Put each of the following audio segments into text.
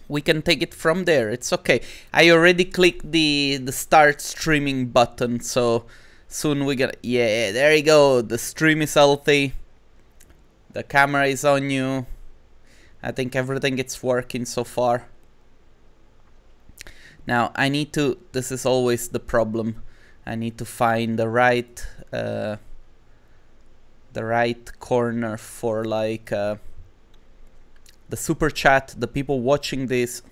we can take it from there. It's okay. I already clicked the start streaming button, so soon we get, yeah, there you go. The stream is healthy. The camera is on you. I think everything is working so far. Now I need to, this is always the problem, I need to find the right corner for like the super chat, the people watching this.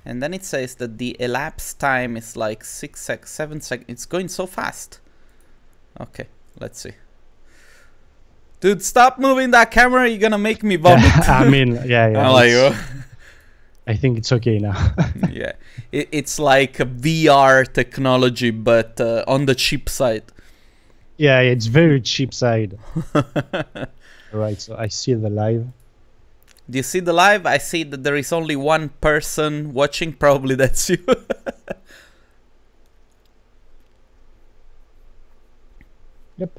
And then it says that the elapsed time is like 7 seconds. It's going so fast. Okay, let's see. Dude, stop moving that camera. You're gonna make me vomit. I mean, yeah. I'm like, oh. I think it's okay now. Yeah, it's like a VR technology, but on the cheap side. Yeah, it's very cheap side. Right, so I see the live. Do you see the live? I see that there is only one person watching. Probably that's you. Yep.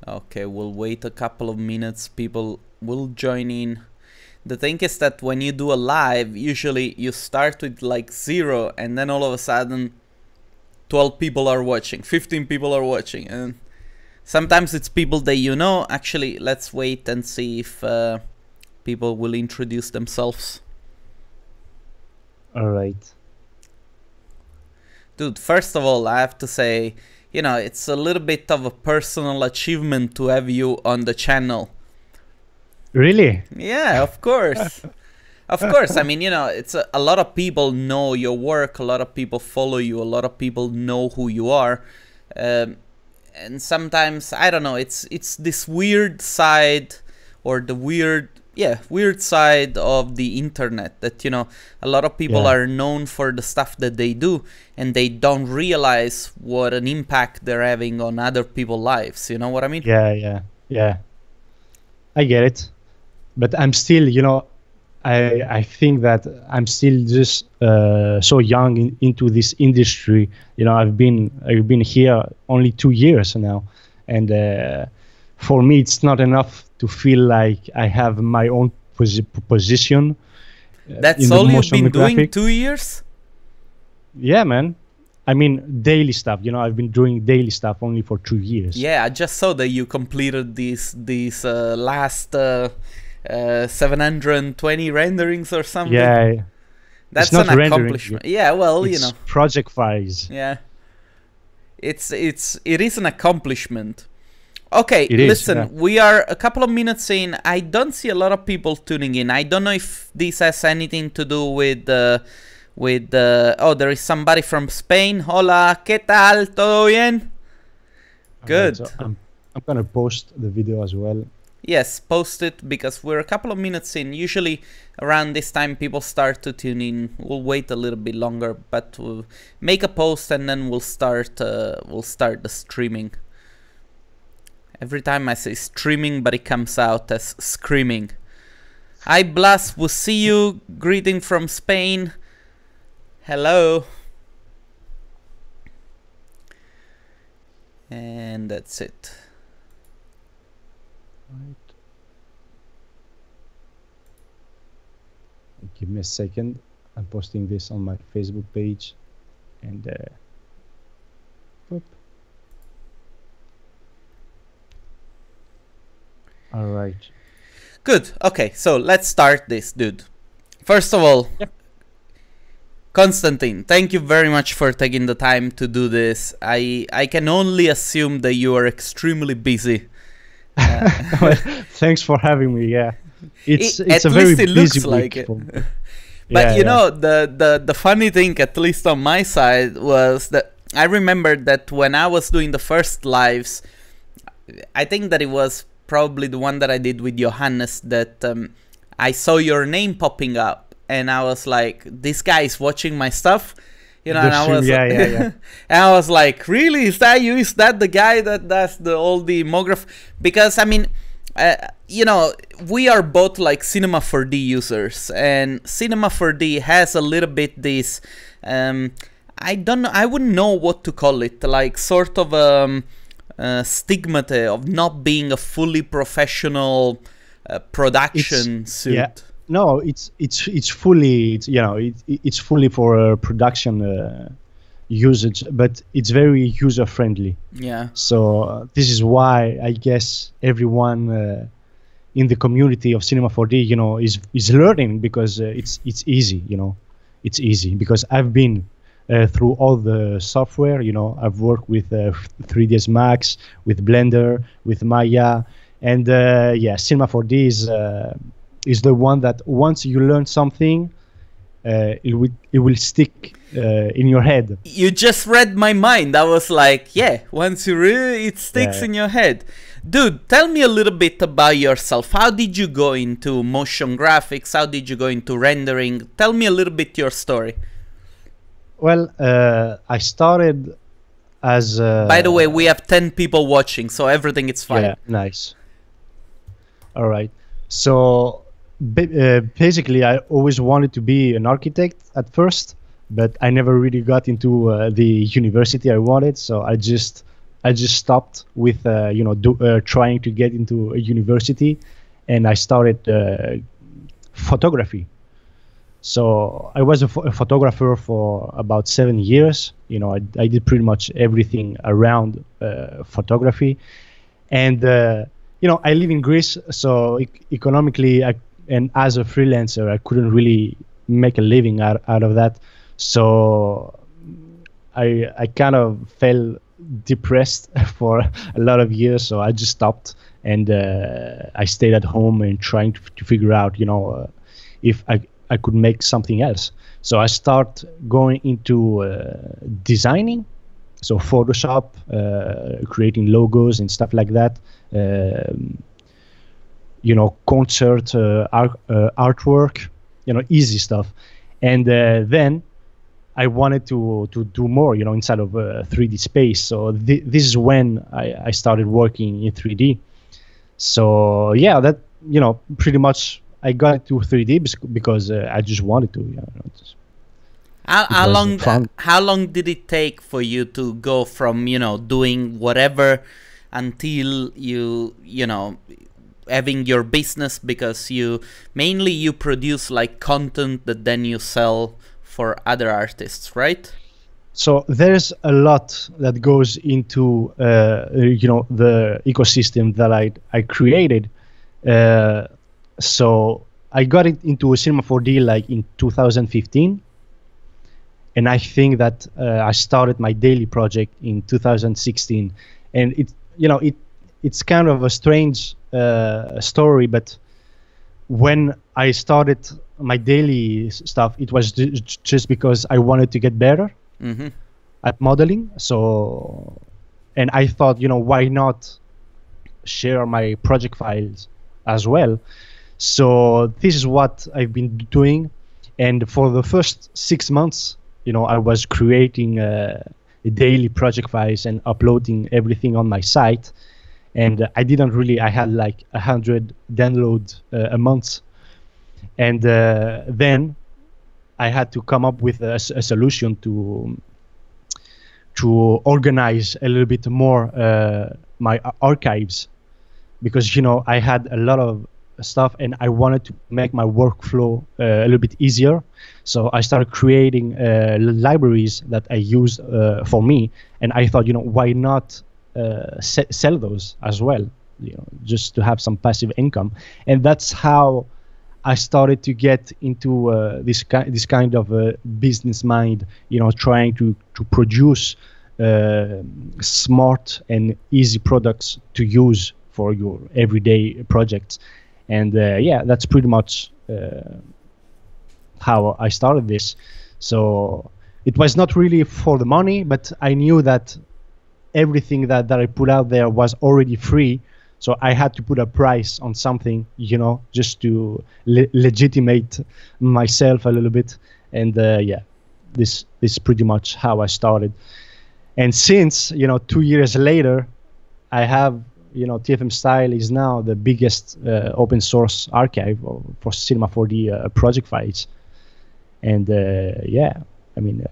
Okay, we'll wait a couple of minutes. People will join in. The thing is that when you do a live, usually you start with like 0 and then all of a sudden 12 people are watching, 15 people are watching, and sometimes it's people that you know. Actually, let's wait and see if people will introduce themselves. All right. Dude, first of all, I have to say, you know, it's a little bit of a personal achievement to have you on the channel. Really? Yeah, of course. Of course. I mean, you know, it's a lot of people know your work. A lot of people follow you. A lot of people know who you are. And sometimes, I don't know, it's this weird side, or the weird side of the internet that, you know, a lot of people are known for the stuff that they do, and they don't realize what an impact they're having on other people's lives. You know what I mean? Yeah. I get it. But I'm still, you know, I think that I'm still just so young into this industry. You know, I've been here only 2 years now, and for me, it's not enough to feel like I have my own position. That's all you've been doing? 2 years? Yeah, man. I mean, daily stuff. You know, I've been doing daily stuff only for 2 years. Yeah, I just saw that you completed these last 720 renderings or something. Yeah. That's an accomplishment. Yeah, well, it's, you know. Project files. Yeah. It is an accomplishment. Okay, listen, we are a couple of minutes in. I don't see a lot of people tuning in. I don't know if this has anything to do with oh, there is somebody from Spain. Hola, ¿qué tal? ¿Todo bien? Good. Right, so I'm gonna post the video as well. Yes, post it, because we're a couple of minutes in. Usually around this time people start to tune in. We'll wait a little bit longer, but we'll make a post and then we'll start the streaming. Every time I say streaming, but it comes out as screaming. Hi Blas, we'll see you. Greeting from Spain. Hello. And that's it. Right. Give me a second. I'm posting this on my Facebook page, and whoop. All right. Good. Okay, so let's start this, dude. First of all, Konstantin, thank you very much for taking the time to do this. I can only assume that you are extremely busy. Well, thanks for having me. Yeah, it's at a least very it looks busy like week. it. But you know, the funny thing, at least on my side, was that I remember that when I was doing the first lives, I think that it was probably the one that I did with Johannes, that I saw your name popping up, and I was like, this guy is watching my stuff. You know, and I was, and I was like, really? Is that you? Is that the guy that does all the Imograph? Because I mean, you know, we are both like Cinema 4D users, and Cinema 4D has a little bit this, I don't know, I wouldn't know what to call it, like sort of stigmata of not being a fully professional production suit. Yeah. No, it's fully, it's fully for production usage, but it's very user friendly. Yeah. So this is why I guess everyone in the community of Cinema 4D, is learning, because it's easy. It's easy because I've been through all the software. I've worked with 3ds Max, with Blender, with Maya, and yeah, Cinema 4D is the one that once you learn something, it will stick in your head. You just read my mind. I was like, yeah, once you really, it sticks in your head. Dude, tell me a little bit about yourself. How did you go into motion graphics? How did you go into rendering? Tell me a little bit your story. Well, I started as... By the way, we have 10 people watching, so everything is fine. Yeah, nice. All right. So basically, I always wanted to be an architect at first, but I never really got into the university I wanted. So I just stopped with trying to get into a university, and I started photography. So I was a photographer for about 7 years. I did pretty much everything around photography, and I live in Greece, so economically, and as a freelancer, I couldn't really make a living out of that. So I kind of fell depressed for a lot of years. So I just stopped, and I stayed at home and trying to figure out, if I could make something else. So I start going into designing, so Photoshop, creating logos and stuff like that. Concert artwork, easy stuff. And then I wanted to do more, inside of 3D space. So this is when I started working in 3D. So yeah, that pretty much I got into 3D because I just wanted to. How long did it take for you to go from doing whatever until you having your business, because you produce like content that then you sell for other artists, right? So there's a lot that goes into the ecosystem that I created. So I got into Cinema 4D like in 2015, and I think that I started my daily project in 2016, and it's kind of a strange story, but when I started my daily stuff, it was just because I wanted to get better at modeling. So, and I thought, why not share my project files as well? So this is what I've been doing. And for the first 6 months, I was creating daily project files and uploading everything on my site. And I had like 100 downloads a month. And then I had to come up with a solution to organize a little bit more my archives, because I had a lot of stuff and I wanted to make my workflow a little bit easier. So I started creating libraries that I used for me, and I thought, why not sell those as well, just to have some passive income. And that's how I started to get into this kind of business mind, trying to produce smart and easy products to use for your everyday projects. And yeah, that's pretty much how I started this. So it was not really for the money, but I knew that everything that I put out there was already free. So I had to put a price on something, just to legitimate myself a little bit. And yeah, this is pretty much how I started. And since, 2 years later, I have, TFM Style is now the biggest open source archive for Cinema 4D project files. And yeah, I mean,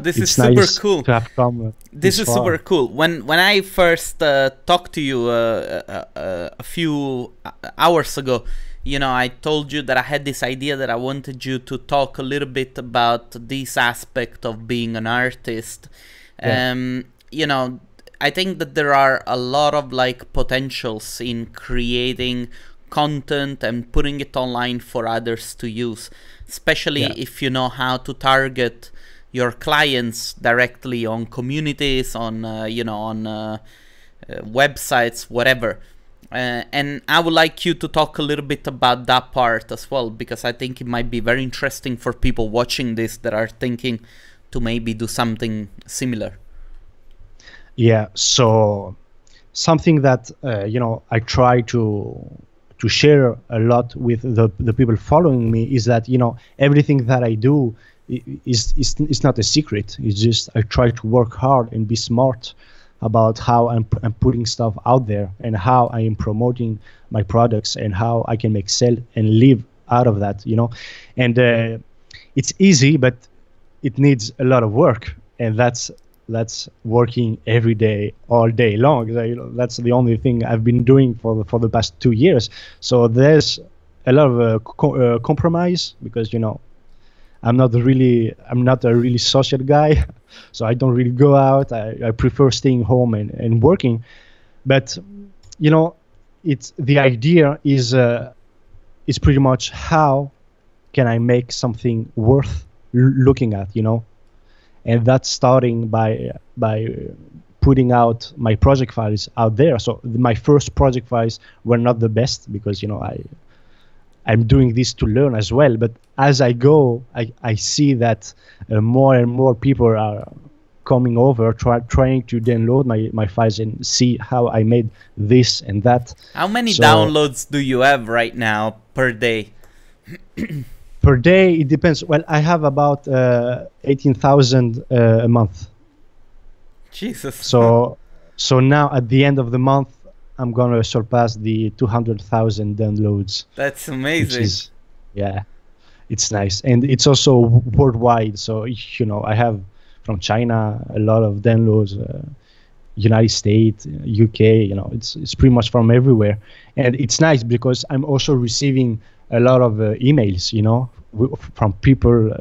this is super cool. To have come this is far. Super cool. When I first talked to you a few hours ago, I told you that I had this idea that I wanted you to talk a little bit about this aspect of being an artist. Yeah. I think that there are a lot of like potentials in creating content and putting it online for others to use, especially if you know how to target your clients directly on communities, on websites, whatever. And I would like you to talk a little bit about that part as well, because I think it might be very interesting for people watching this that are thinking to maybe do something similar. Yeah, so something that I try to share a lot with the people following me is that everything that I do is not a secret. It's just I try to work hard and be smart about how I'm putting stuff out there and how I am promoting my products and how I can make sell and live out of that. And it's easy, but it needs a lot of work, and that's working every day, all day long. That's the only thing I've been doing for the past 2 years. So there's a lot of compromise, because I'm not a really social guy, so I don't really go out. I prefer staying home and working. But it's the idea is pretty much how can I make something worth looking at, and that's starting by putting out my project files out there. So my first project files were not the best, because I'm doing this to learn as well. But as I go, I see that more and more people are coming over, trying to download my files and see how I made this and that. How many downloads do you have right now per day? Per day, it depends. Well, I have about 18,000 a month. Jesus. So now at the end of the month, I'm gonna surpass the 200,000 downloads. That's amazing. It's nice, and it's also worldwide. So I have from China a lot of downloads, United States, UK. It's pretty much from everywhere, and it's nice because I'm also receiving a lot of emails, from people,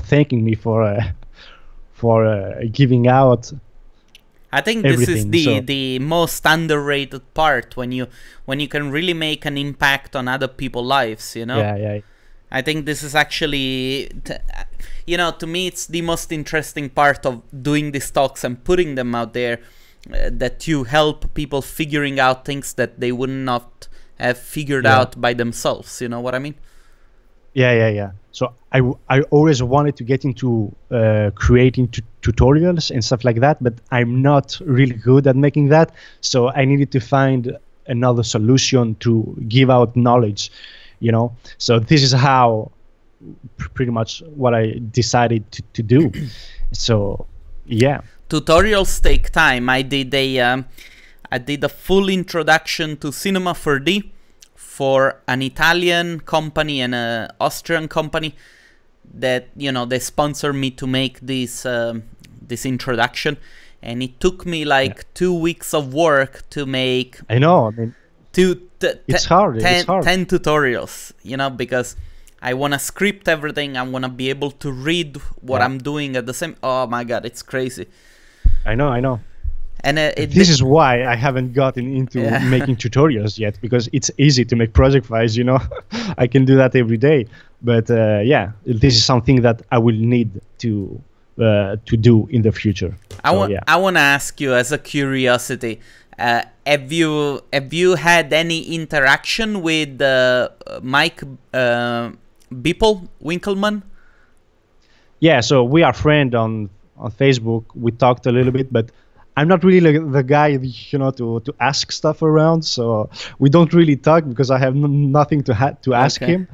thanking me for giving out. I think everything. This is the most underrated part, when you can really make an impact on other people's lives, Yeah. I think this is actually, to me, it's the most interesting part of doing these talks and putting them out there, that you help people figuring out things that they would not have figured out by themselves. You know what I mean? Yeah. So I always wanted to get into creating tutorials and stuff like that, but I'm not really good at making that. So I needed to find another solution to give out knowledge, So this is how pretty much what I decided to do. So yeah. Tutorials take time. I did a full introduction to Cinema 4D for an Italian company and an Austrian company that they sponsored me to make this introduction, and it took me like 2 weeks of work to make. I know. It's hard. 10 tutorials, because I want to script everything. I want to be able to read what I'm doing at the same. Oh my God, it's crazy. I know. And this is why I haven't gotten into making tutorials yet, because it's easy to make project files, I can do that every day. But this is something that I will need to do in the future. I want to ask you, as a curiosity, have you had any interaction with Mike Winkelmann? Yeah, so we are friends on Facebook. We talked a little bit, but I'm not really the guy, to ask stuff around. So we don't really talk because I have nothing to ask him.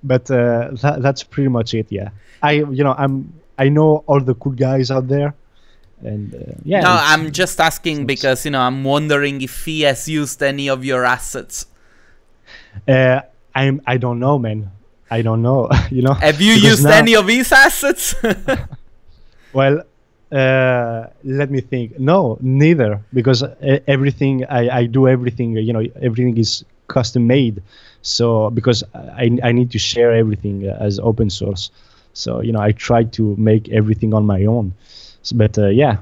But that's pretty much it. Yeah, I know all the cool guys out there, and No, I'm just asking because I'm wondering if he has used any of your assets. I don't know, man. I don't know. Have you used any of his assets? Well. Let me think. No, neither, because everything I do, everything everything is custom made. So because I need to share everything as open source. So, you know, I try to make everything on my own. So, but yeah,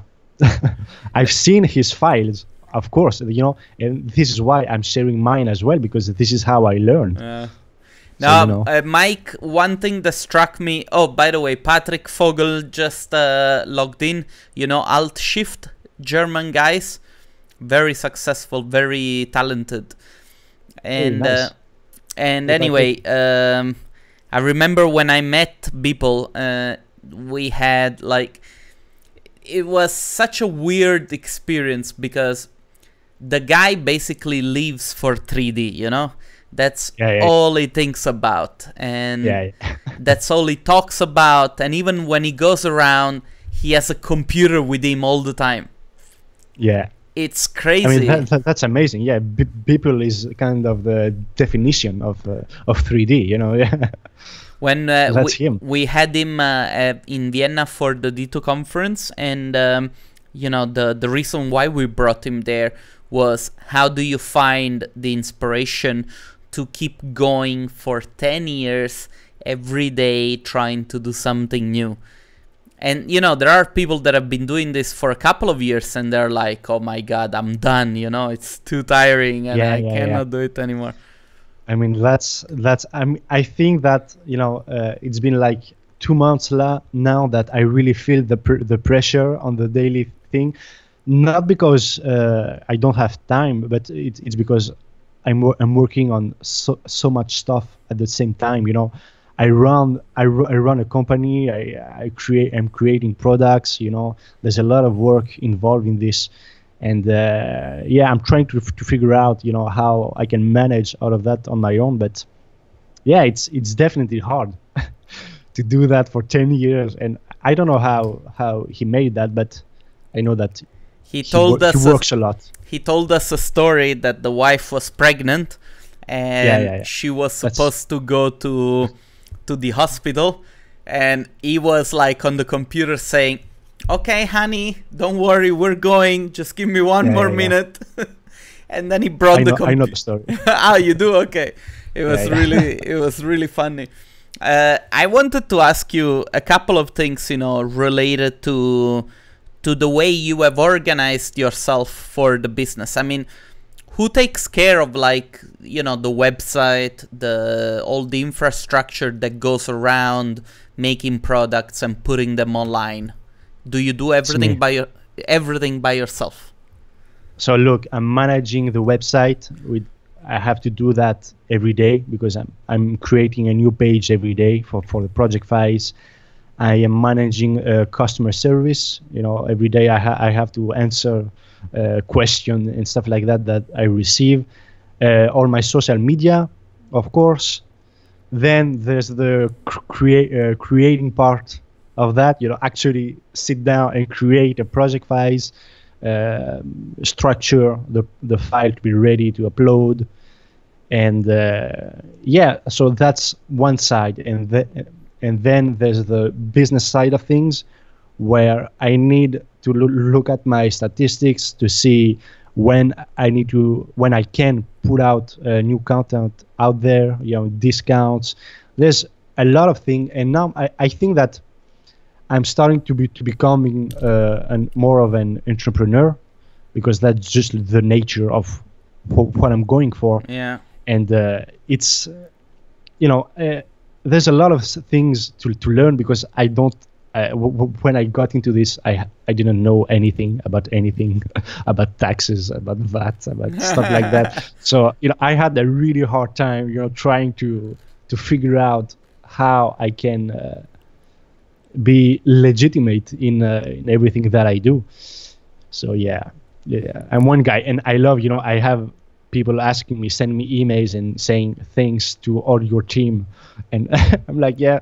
I've seen his files, of course, you know, and this is why I'm sharing mine as well, because this is how I learned. Now, you know. Mike, one thing that struck me. Oh, by the way, Patrick Fogel just logged in. You know, Alt Shift, German guys, very successful, very talented. And nice. and anyway, I remember when I met people, we had like, it was such a weird experience because the guy basically lives for 3D, you know? That's all he thinks about. And that's all he talks about. And even when he goes around, he has a computer with him all the time. Yeah. It's crazy. I mean, that's amazing. Yeah, people is kind of the definition of 3D, you know? Yeah. When we had him in Vienna for the D2 conference, and you know, the reason why we brought him there was, how do you find the inspiration to keep going for 10 years every day trying to do something new? And you know, there are people that have been doing this for a couple of years and they're like, oh my god, I'm done, you know, it's too tiring and I cannot do it anymore. I mean, I think that, you know, it's been like 2 months now that I really feel the pressure on the daily thing. Not because I don't have time, but it's because I'm working on so much stuff at the same time. You know, I run a company. I'm creating products. You know, there's a lot of work involved in this. And yeah, I'm trying to figure out, you know, how I can manage all of that on my own. But yeah, it's definitely hard to do that for 10 years. And I don't know how he made that, but I know that he works a lot. He told us a story that the wife was pregnant and she was supposed to go to the hospital, and he was like on the computer saying, okay, honey, don't worry, we're going. Just give me one more minute. And then he brought the computer. I know the story. Ah, you do? Okay. It was really funny. I wanted to ask you a couple of things, you know, related to the way you have organized yourself for the business. I mean, who takes care of, like, you know, the website, all the infrastructure that goes around making products and putting them online? Do you do everything by yourself? So look, I'm managing the website. I have to do that every day because I'm creating a new page every day for the project files. I am managing customer service. You know, every day I have to answer question and stuff like that I receive. All my social media, of course. Then there's the creating part of that, you know, actually sit down and create a project files, structure the file to be ready to upload, and yeah, so that's one side, and then there's the business side of things, where I need to look at my statistics to see when I can put out new content out there, you know, discounts. There's a lot of things, and now I think that I'm starting to becoming more of an entrepreneur, because that's just the nature of what I'm going for. Yeah. And it's, you know, there's a lot of things to learn, because I don't. When I got into this, I didn't know anything about about taxes, about VAT, about stuff like that. So, you know, I had a really hard time, you know, trying to figure out how I can be legitimate in everything that I do. So yeah, I'm one guy, and I love, you know, I have people asking me, send me emails and saying thanks to all your team, and I'm like, yeah,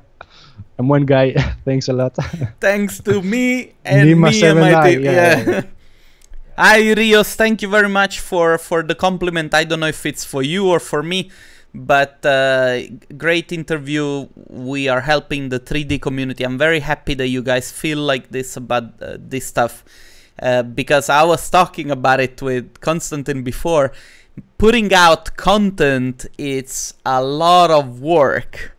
I'm one guy. Thanks a lot. Thanks to me and my team. Yeah. Hi Rios, thank you very much for the compliment. I don't know if it's for you or for me, but great interview. We are helping the 3D community. I'm very happy that you guys feel like this about this stuff, because I was talking about it with Konstantin before, putting out content, it's a lot of work.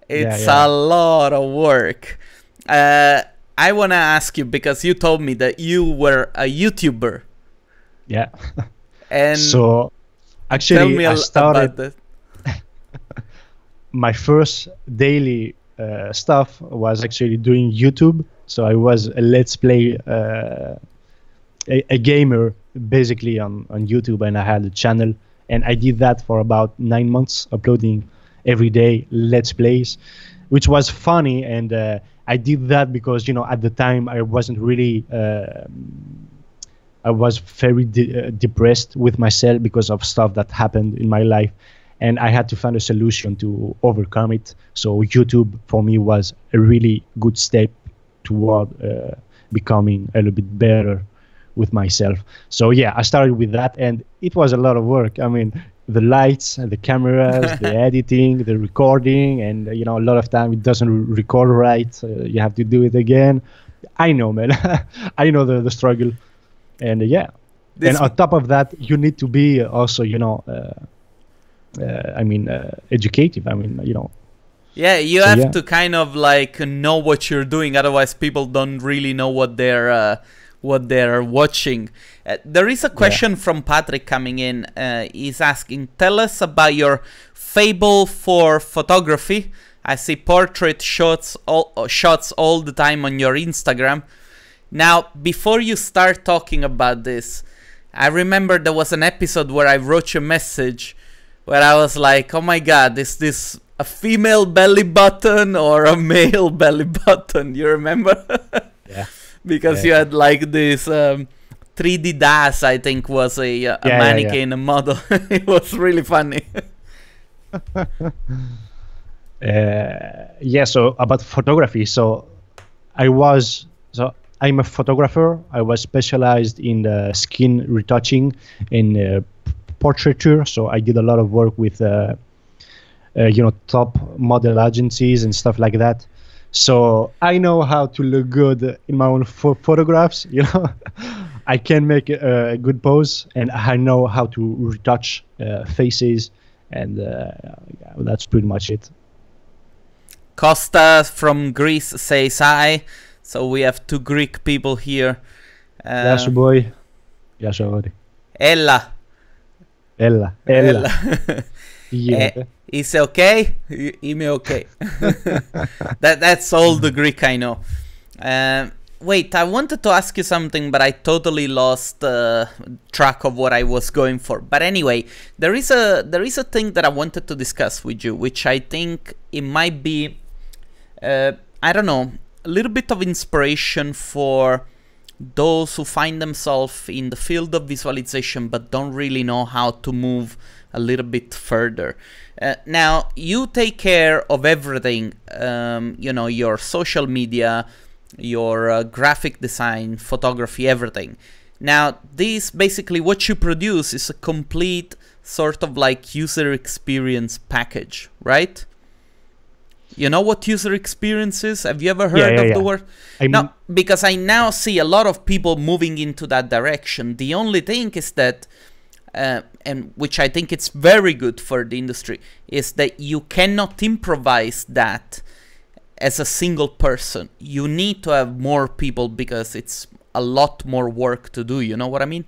It's a lot of work. I want to ask you, because you told me that you were a YouTuber. Yeah. And so actually, tell me I started about that. My first daily stuff was actually doing YouTube. So I was a Let's Play, a gamer basically on YouTube, and I had a channel, and I did that for about 9 months, uploading every day Let's Plays, which was funny. And I did that because, at the time I wasn't really, I was very depressed with myself because of stuff that happened in my life, and I had to find a solution to overcome it. So YouTube for me was a really good step toward becoming a little bit better with myself. So yeah, I started with that, and it was a lot of work. I mean, the lights and the cameras, the editing, the recording, and a lot of time it doesn't record right. You have to do it again. I know, man. I know the struggle, and and on top of that, you need to be also, educative. Yeah, you have to kind of like know what you're doing. Otherwise, people don't really know what they're watching. There is a question from Patrick coming in. He's asking, tell us about your fable for photography. I see portrait shots all the time on your Instagram. Now, before you start talking about this, I remember there was an episode where I wrote you a message where I was like, oh my God, is this a female belly button or a male belly button? You remember? Yeah. Because you had like this 3D DAS, I think, was a mannequin, a model. It was really funny. So about photography. So I'm a photographer. I was specialized in skin retouching and portraiture. So I did a lot of work with top model agencies and stuff like that. So I know how to look good in my own photographs. I can make a good pose, and I know how to retouch faces, and that's pretty much it. Costa from Greece says hi. So we have two Greek people here. Yes, boy. Yes, boy. Ella. Is it okay? Ime okay. That's all the Greek I know. Wait, I wanted to ask you something, but I totally lost track of what I was going for. But anyway, there is a thing that I wanted to discuss with you, which I think it might be, I don't know, a little bit of inspiration for those who find themselves in the field of visualization but don't really know how to move a little bit further. Now, you take care of everything, your social media, your graphic design, photography, everything. Now, this basically what you produce is a complete sort of like user experience package, right? You know what user experience is? Have you ever heard of the word? No, because I now see a lot of people moving into that direction. The only thing is that, and which I think it's very good for the industry, is that you cannot improvise that as a single person. You need to have more people because it's a lot more work to do. You know what I mean?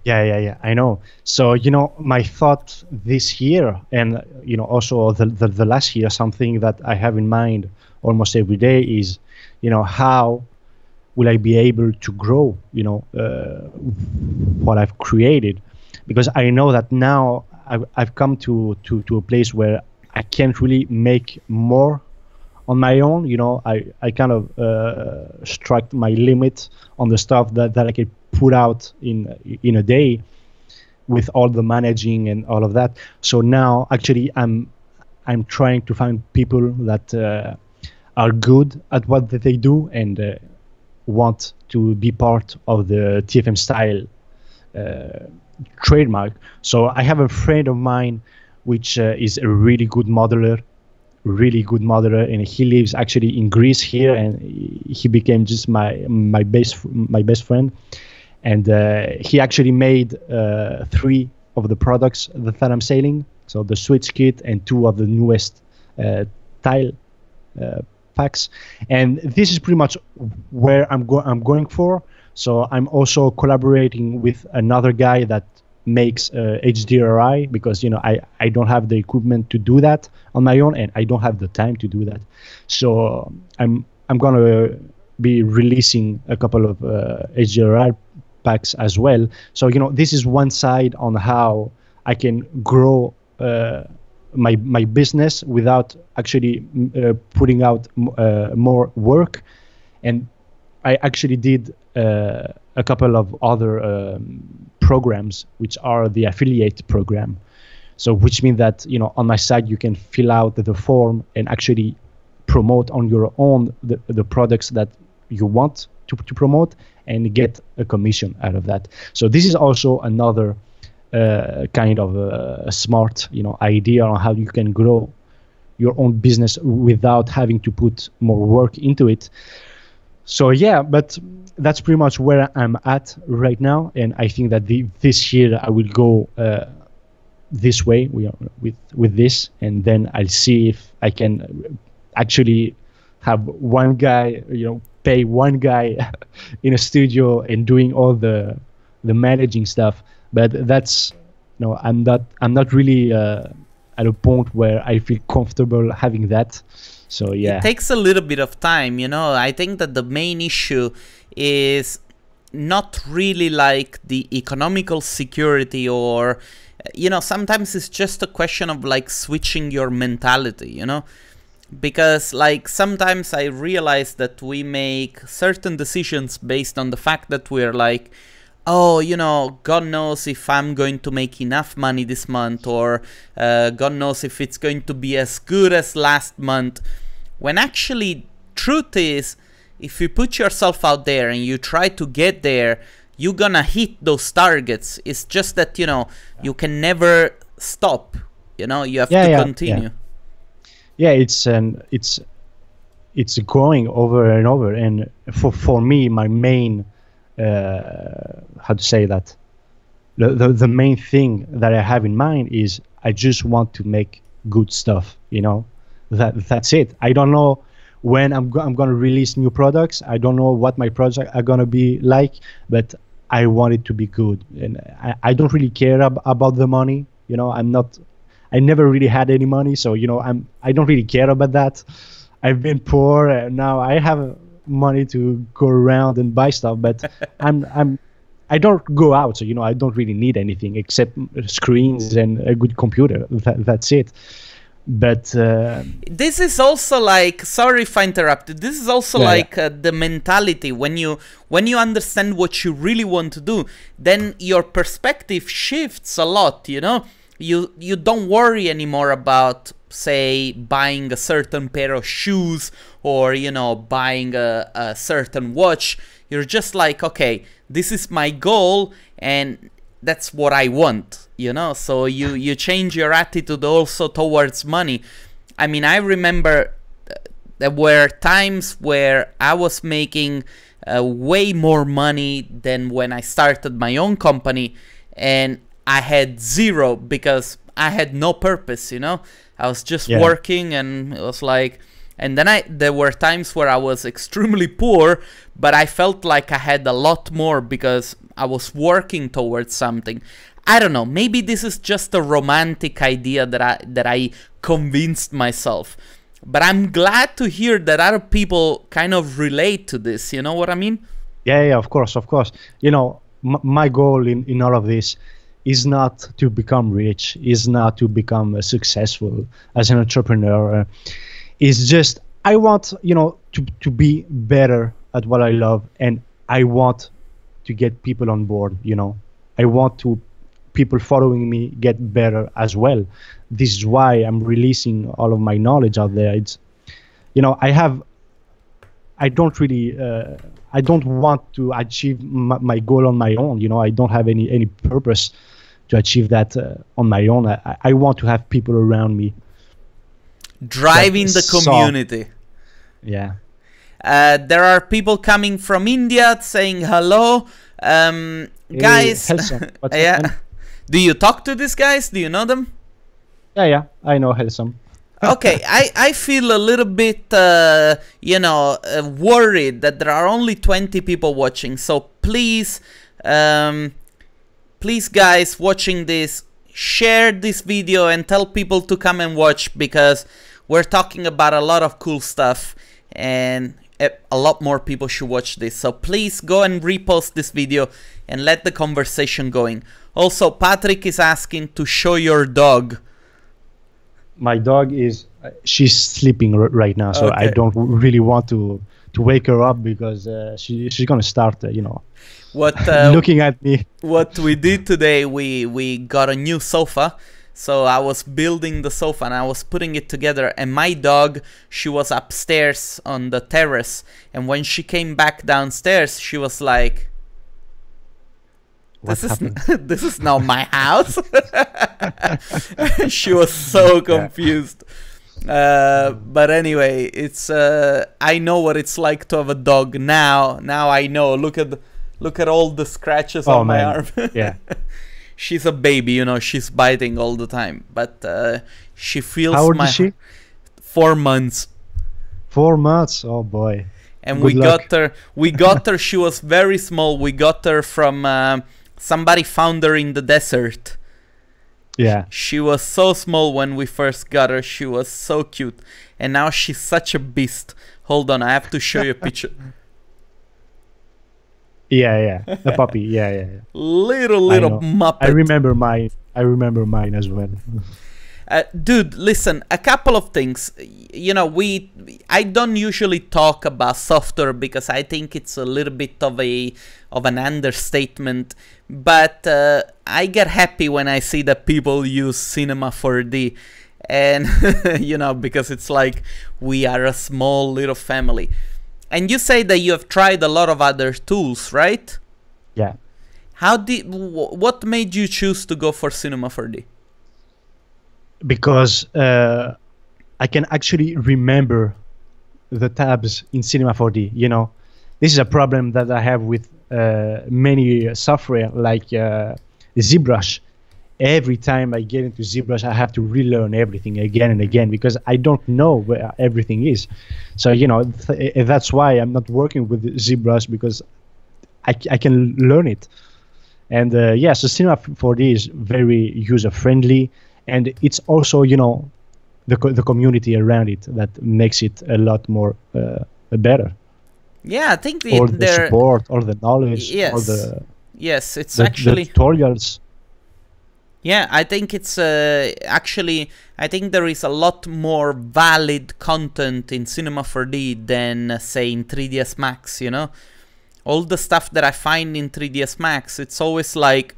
Yeah, I know. So, my thought this year, and, also the last year, something that I have in mind almost every day is, how will I be able to grow, what I've created? Because I know that now I've come to a place where I can't really make more on my own. I kind of struck my limit on the stuff that I can put out in a day with all the managing and all of that. So now actually I'm trying to find people that are good at what they do and want to be part of the TFM style trademark. So I have a friend of mine which is a really good modeler, and he lives actually in Greece here, and he became just my best friend. And he actually made 3 of the products that I'm selling. So the switch kit and 2 of the newest tile packs. And this is pretty much where I'm going for. So I'm also collaborating with another guy that makes HDRI, because I don't have the equipment to do that on my own, and I don't have the time to do that. So I'm gonna be releasing a couple of HDRI packs as well. So this is one side on how I can grow my business without actually putting out more work. And I actually did a couple of other programs, which are the affiliate program. So which means that on my side you can fill out the form and actually promote on your own the products that you want to promote and get a commission out of that. So this is also another kind of a smart idea on how you can grow your own business without having to put more work into it. So yeah, but that's pretty much where I'm at right now, and I think that this year I will go this way with this, and then I'll see if I can actually have one guy, pay one guy in a studio and doing all the managing stuff. But that's I'm not really at a point where I feel comfortable having that. So yeah, it takes a little bit of time. I think that the main issue is not really like the economical security, or sometimes it's just a question of like switching your mentality, because like sometimes I realize that we make certain decisions based on the fact that we're like, oh, God knows if I'm going to make enough money this month, or God knows if it's going to be as good as last month. When actually, truth is, if you put yourself out there and you try to get there, you're gonna hit those targets. It's just that, you can never stop. You have to continue. Yeah, it's going over and over. And for me, my main how to say that, the main thing that I have in mind is I just want to make good stuff. That's it. I don't know when I'm going to release new products. I don't know what my projects are going to be like, but I want it to be good. And I don't really care about the money. I never really had any money, so I don't really care about that. I've been poor, and now I have money to go around and buy stuff, but I don't go out, so I don't really need anything except screens and a good computer. That's it. But this is also like, sorry if I interrupted, this is also the mentality. When you understand what you really want to do, then your perspective shifts a lot. You don't worry anymore about, say, buying a certain pair of shoes, or buying a certain watch. You're just like, okay, this is my goal and that's what I want, so you change your attitude also towards money. I mean, I remember there were times where I was making way more money than when I started my own company, and I had zero because I had no purpose. I was just working, and it was like, and then there were times where I was extremely poor, but I felt like I had a lot more because I was working towards something. I don't know, maybe this is just a romantic idea that I convinced myself. But I'm glad to hear that other people kind of relate to this, you know what I mean? Yeah, of course. My goal in all of this is not to become rich, is not to become successful as an entrepreneur. It's just, I want, to be better at what I love, and I want to get people on board. I want people following me get better as well. This is why I'm releasing all of my knowledge out there. It's, I don't want to achieve my goal on my own. I don't have any purpose to achieve that on my own. I want to have people around me driving the community. Yeah. There are people coming from India saying hello. Guys, yeah. Do you talk to these guys? Do you know them? Yeah, I know Helsam. Okay, I feel a little bit, worried that there are only 20 people watching. So please, please, guys, watching this, share this video and tell people to come and watch, because we're talking about a lot of cool stuff and a lot more people should watch this. So please go and repost this video and let the conversation going. Also, Patrick is asking to show your dog. My dog she's sleeping right now, so okay. I don't really want to wake her up, because she's gonna start, looking at me. What we did today, we got a new sofa. So I was building the sofa and I was putting it together, and my dog, she was upstairs on the terrace, and when she came back downstairs, she was like, this is not my house. She was so confused. But anyway, it's I know what it's like to have a dog now. Now I know. Look at all the scratches on my arm. Yeah. She's a baby, she's biting all the time, but she feels. How old is she? 4 months. 4 months, oh boy. And we got her. She was very small. We got her from somebody found her in the desert. Yeah. She was so small when we first got her. She was so cute, and now she's such a beast. Hold on, I have to show you a picture. Yeah, the puppy. Yeah. Little muppet. I remember mine as well. Dude, listen, a couple of things. I don't usually talk about software because I think it's a little bit of an understatement. But I get happy when I see that people use Cinema 4D, and because it's like we are a small little family. And you say that you have tried a lot of other tools, right? Yeah. What made you choose to go for Cinema 4D? Because I can actually remember the tabs in Cinema 4D. This is a problem that I have with many software like ZBrush. Every time I get into ZBrush, I have to relearn everything again and again, because I don't know where everything is. So, that's why I'm not working with ZBrush, because I can learn it. And so Cinema 4D is very user-friendly, and it's also, the community around it that makes it a lot more better. Yeah, I think all the support, all the knowledge, all the actually the tutorials. Yeah, I think it's actually, I think there is a lot more valid content in Cinema 4D than, say, in 3ds Max, All the stuff that I find in 3ds Max, it's always like,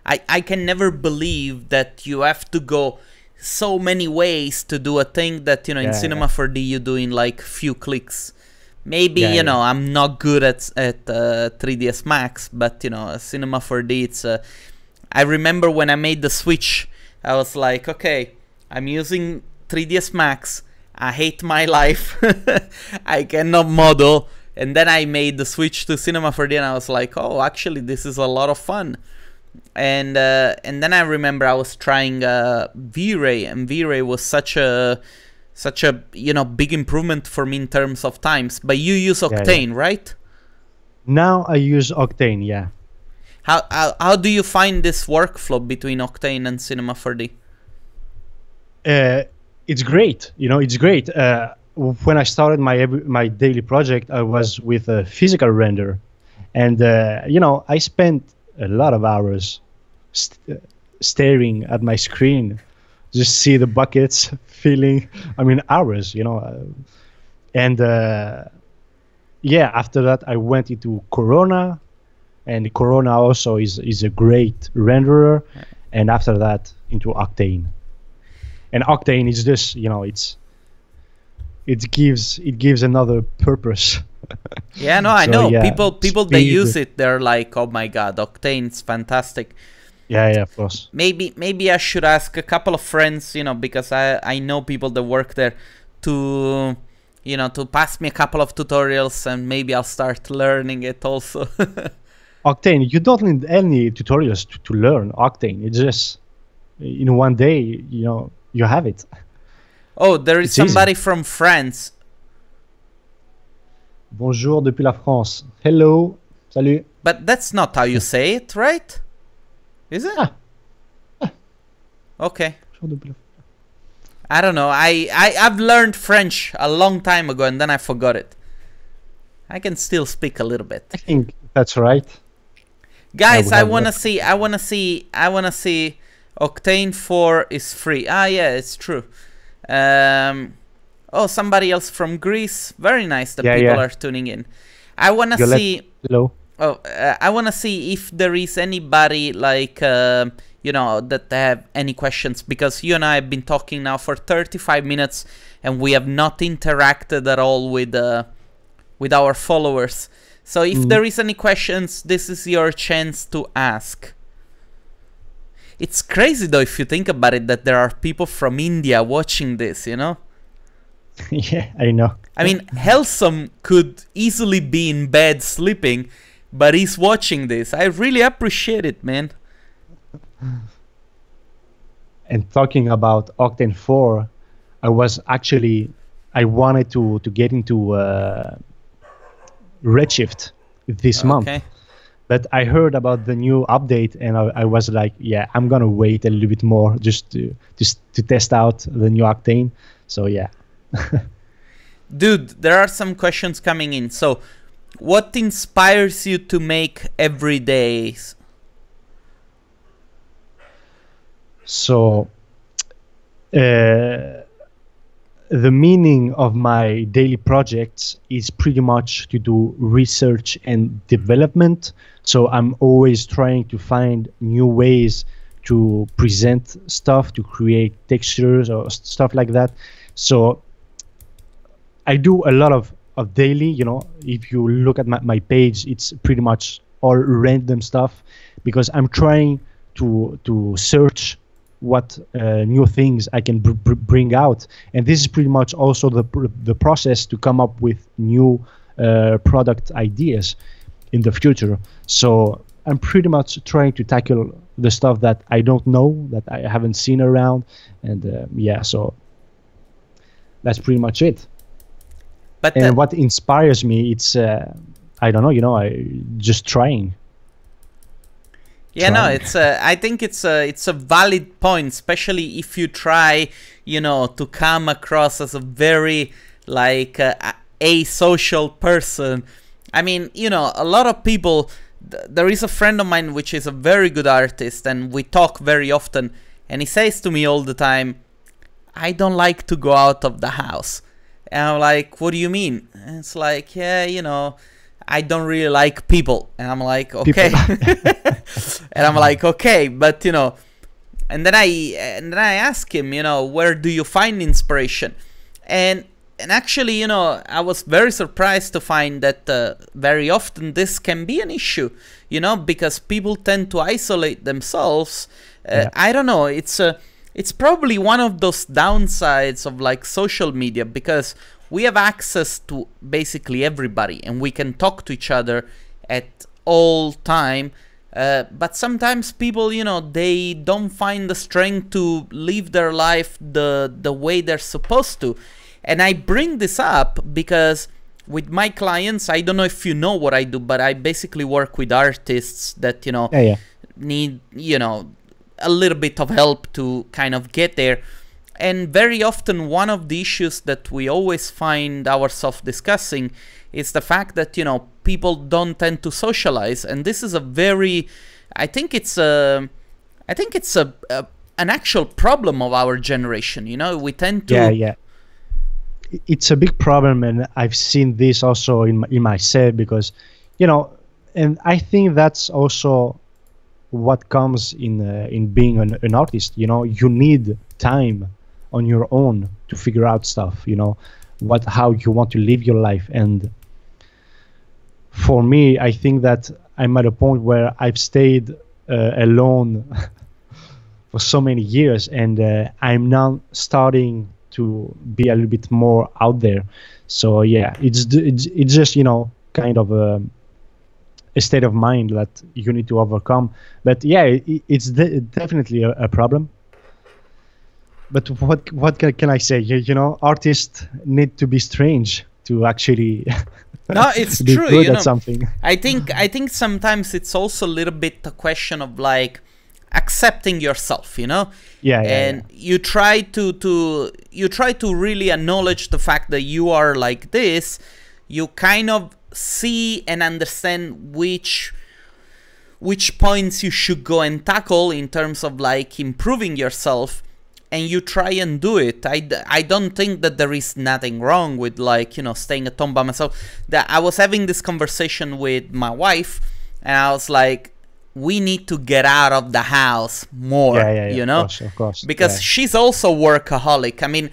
I can never believe that you have to go so many ways to do a thing that, in Cinema 4D you do in like few clicks. Maybe, I'm not good at 3ds Max, but, Cinema 4D, it's I remember when I made the switch, I was like, okay, I'm using 3ds Max. I hate my life. I cannot model. And then I made the switch to Cinema 4D, and I was like, oh, actually, this is a lot of fun. And then I remember I was trying V-Ray, and V-Ray was such a big improvement for me in terms of times. But you use Octane, right? Now I use Octane, yeah. How do you find this workflow between Octane and Cinema 4D? It's great. It's great. When I started my daily project, I was with a physical render, and I spent a lot of hours staring at my screen, just see the buckets filling. Hours. And after that, I went into Corona. And Corona also is a great renderer, and after that into Octane. And Octane is just, it gives another purpose. Yeah, no, I know. People they use it, they're like, oh my god, Octane's fantastic. Yeah, of course. Maybe I should ask a couple of friends, because I know people that work there, to pass me a couple of tutorials, and maybe I'll start learning it also. Octane, you don't need any tutorials to learn Octane. It's just in one day, you have it. Oh, there is It's somebody easy. from France. Bonjour depuis la France. Hello. Salut. But that's not how you say it, right? Is it? Ah. Okay. Bonjour depuis la France. I don't know. I've learned French a long time ago and then I forgot it. I can still speak a little bit. I think that's right. Guys, I wanna see Octane 4 is free. Ah, yeah, it's true. Oh, somebody else from Greece. Very nice that people are tuning in. I wanna see. Hello. Oh, I wanna see if there is anybody like that have any questions, because you and I have been talking now for 35 minutes and we have not interacted at all with our followers. So if there is any questions, this is your chance to ask. It's crazy though if you think about it that there are people from India watching this, Yeah, I know. I mean, Helsum could easily be in bed sleeping, but he's watching this. I really appreciate it, man. And talking about Octane 4, I wanted to get into Redshift this month. But I heard about the new update and I was like, yeah, I'm gonna wait a little bit more just to test out the new Octane. So yeah. Dude, there are some questions coming in. So what inspires you to make every day? So the meaning of my daily projects is pretty much to do research and development. So I'm always trying to find new ways to present stuff, to create textures or stuff like that. So I do a lot of daily, if you look at my page, it's pretty much all random stuff because I'm trying to search what new things I can bring out, and this is pretty much also the process to come up with new product ideas in the future. So I'm pretty much trying to tackle the stuff that I don't know, that I haven't seen around, and so that's pretty much it. But what inspires me, it's I don't know, I just trying. Yeah, no, it's I think it's a valid point, especially if you try, to come across as a very like asocial person. I mean, a lot of people. There is a friend of mine which is a very good artist, and we talk very often. And he says to me all the time, "I don't like to go out of the house." And I'm like, "What do you mean?" And it's like, "Yeah, I don't really like people." And I'm like, okay. And I'm like, okay, but and then I ask him, where do you find inspiration? And actually, I was very surprised to find that very often this can be an issue, because people tend to isolate themselves. I don't know. It's probably one of those downsides of like social media, because we have access to basically everybody and we can talk to each other at all time. But sometimes people, they don't find the strength to live their life the way they're supposed to. And I bring this up because with my clients, I don't know if you know what I do, but I basically work with artists that, need, a little bit of help to kind of get there. And very often one of the issues that we always find ourselves discussing is the fact that, people don't tend to socialize. And this is I think it's an actual problem of our generation. We tend to... Yeah. It's a big problem, and I've seen this also in myself because, and I think that's also what comes in being an artist. You need time on your own to figure out stuff. How you want to live your life. And for me, I think that I'm at a point where I've stayed alone for so many years, and I'm now starting to be a little bit more out there. So yeah, it's just kind of a state of mind that you need to overcome. But yeah, it's definitely a problem. But what can I say? You know, artists need to be strange to actually no, it's be true. good You at know, something. I think sometimes it's also a little bit a question of like accepting yourself, you know. And you try to really acknowledge the fact that you are like this. You kind of see and understand which points you should go and tackle in terms of like improving yourself, and you try and do it. I don't think that there is nothing wrong with like, you know, staying at home by myself. That I was having this conversation with my wife, and I was like, we need to get out of the house more, you know, of course, because she's also workaholic. I mean,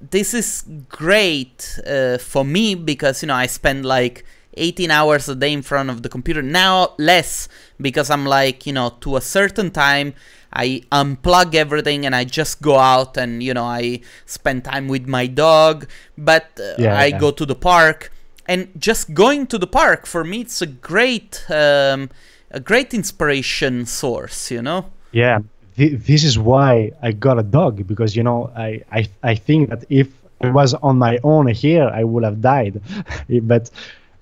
this is great for me because, you know, I spend like 18 hours a day in front of the computer. Now less, because I'm like, you know, to a certain time I unplug everything and I just go out and, you know, I spend time with my dog, but I go to the park. And just going to the park, for me, it's a great inspiration source, you know? Yeah, this is why I got a dog, because, you know, I think that if I was on my own here, I would have died. But,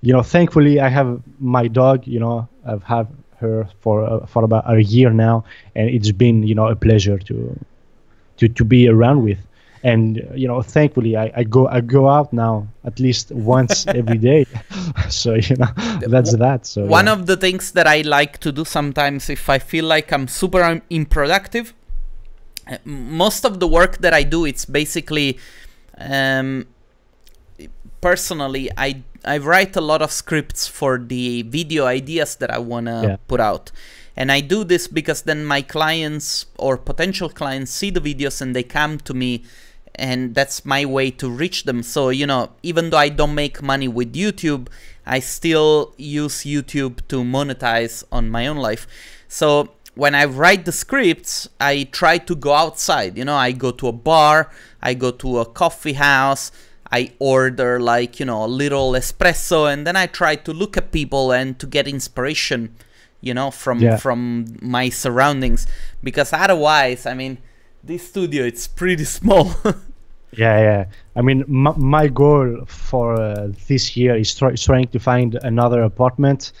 you know, thankfully I have my dog, you know, I've had her for about a year now, and it's been, you know, a pleasure to be around with. And, you know, thankfully I go out now at least once every day. So, you know, that's that. So one of the things that I like to do sometimes if I feel like I'm super unproductive, most of the work that I do, it's basically, personally, I write a lot of scripts for the video ideas that I want to put out. And I do this because then my clients or potential clients see the videos and they come to me, and that's my way to reach them. So, you know, even though I don't make money with YouTube, I still use YouTube to monetize on my own life. So when I write the scripts, I try to go outside. You know, I go to a bar, I go to a coffee house, I order like, you know, a little espresso, and then I try to look at people and to get inspiration, you know, from my surroundings. Because otherwise, I mean, this studio, it's pretty small. Yeah. I mean, my goal for this year is trying to find another apartment.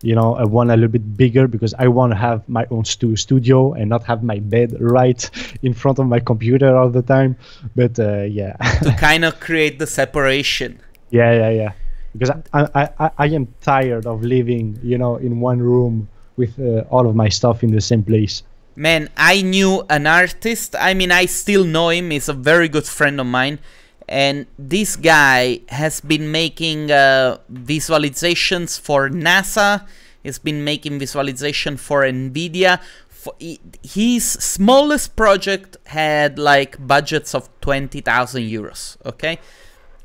You know, I want a little bit bigger because I want to have my own studio and not have my bed right in front of my computer all the time. But yeah. To kind of create the separation. Yeah. Because I am tired of living, you know, in one room with all of my stuff in the same place. Man, I knew an artist. I mean, I still know him. He's a very good friend of mine. And this guy has been making visualizations for NASA. He's been making visualization for NVIDIA. His smallest project had like budgets of 20,000 euros, okay?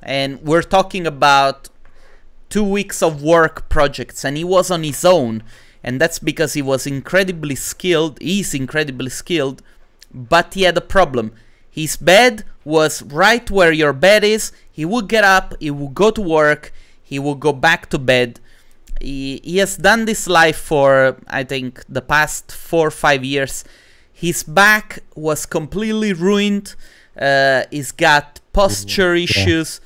And we're talking about 2 weeks of work projects, and he was on his own. And that's because he was incredibly skilled. He's incredibly skilled, but he had a problem. His bed was right where your bed is. He would get up, he would go to work, he would go back to bed. He has done this life for, I think, the past 4 or 5 years. His back was completely ruined. He's got posture issues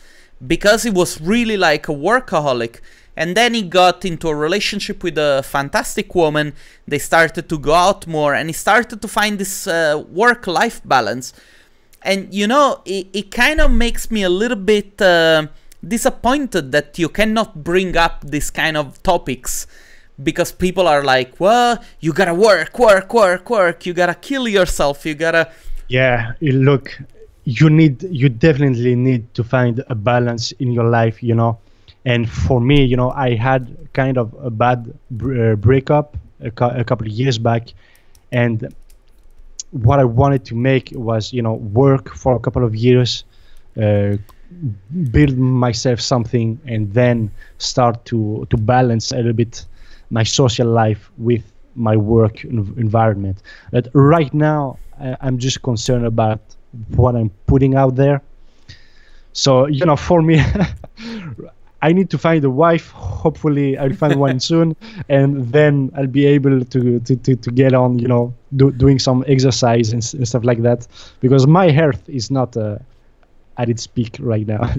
because he was really like a workaholic. And then he got into a relationship with a fantastic woman. They started to go out more, and he started to find this work-life balance. And, you know, it kind of makes me a little bit disappointed that you cannot bring up this kind of topics, because people are like, well, you gotta work. You gotta kill yourself. You gotta... Yeah, look, you definitely need to find a balance in your life, you know. And for me, you know, I had kind of a bad breakup a couple of years back, and what I wanted to make was, you know, work for a couple of years, build myself something, and then start to balance a little bit my social life with my work environment. But right now, I'm just concerned about what I'm putting out there. So, you know, for me, I need to find a wife. Hopefully, I'll find one soon, and then I'll be able to get on, doing some exercise and stuff like that. Because my health is not at its peak right now.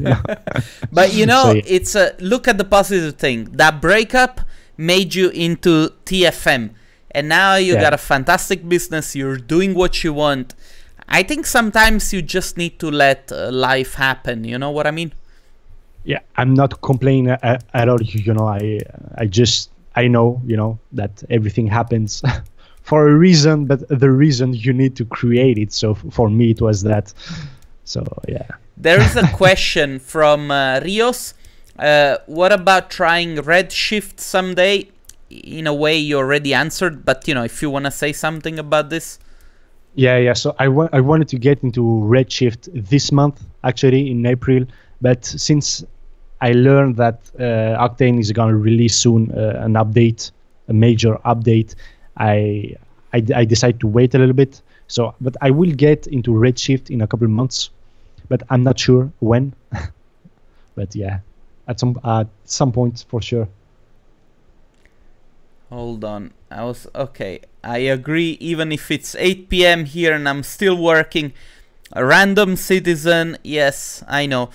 But So, yeah. it's look at the positive thing. That breakup made you into TFM, and now you got a fantastic business. You're doing what you want. I think sometimes you just need to let life happen. You know what I mean? Yeah, I'm not complaining at all. I know, that everything happens for a reason, but the reason you need to create it. So for me, it was that. So, yeah. There is a question from Rios. What about trying Redshift someday? In a way, you already answered, but if you want to say something about this. Yeah. So I wanted to get into Redshift this month, actually in April, but since I learned that Octane is going to release soon an update, a major update, I decided to wait a little bit. So, but I will get into Redshift in a couple of months, but I'm not sure when. But yeah, at some point for sure. Hold on. Okay. I agree. Even if it's 8 p.m. here and I'm still working. A random citizen. Yes, I know.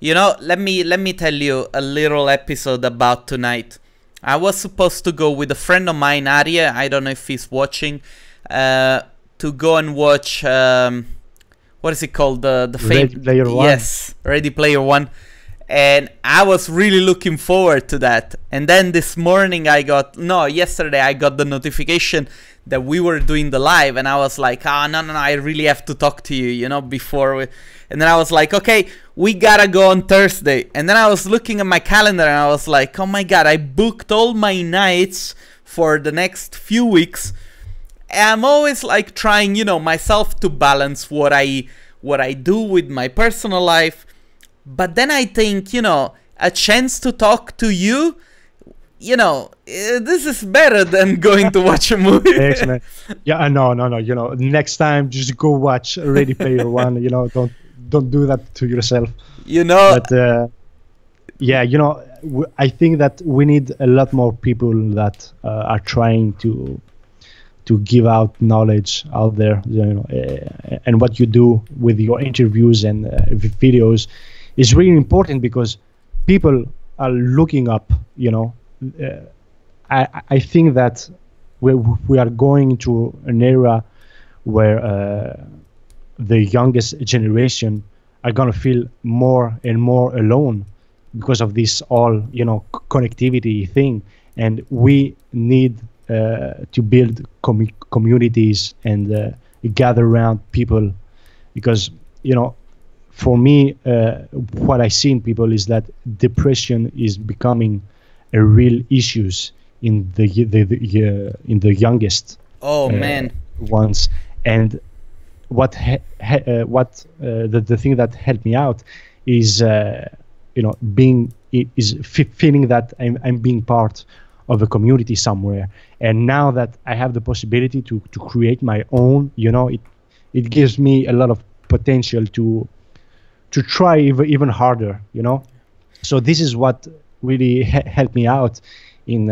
Let me tell you a little episode about tonight. I was supposed to go with a friend of mine, Arya. I don't know if he's watching. To go and watch. What is it called? The Ready Player One. Yes, Ready Player One. And I was really looking forward to that. And then this morning yesterday I got the notification that we were doing the live, and I was like, no, I really have to talk to you, before and then I was like, okay, we gotta go on Thursday. And then I was looking at my calendar and I was like, oh my God, I booked all my nights for the next few weeks. And I'm always like trying, myself to balance what I do with my personal life. But then I think, a chance to talk to you, this is better than going to watch a movie. Excellent. Yeah, no. Next time, just go watch Ready Player One. Don't do that to yourself. But I think that we need a lot more people that are trying to give out knowledge out there. And what you do with your interviews and videos is really important, because people are looking up. I think that we are going to an era where the youngest generation are going to feel more and more alone because of this all connectivity thing, and we need to build communities and gather around people, because for me, what I see in people is that depression is becoming a real issues in the youngest ones. And the thing that helped me out is feeling that I'm being part of a community somewhere. And now that I have the possibility to create my own, it gives me a lot of potential to try even harder, So this is what really helped me out in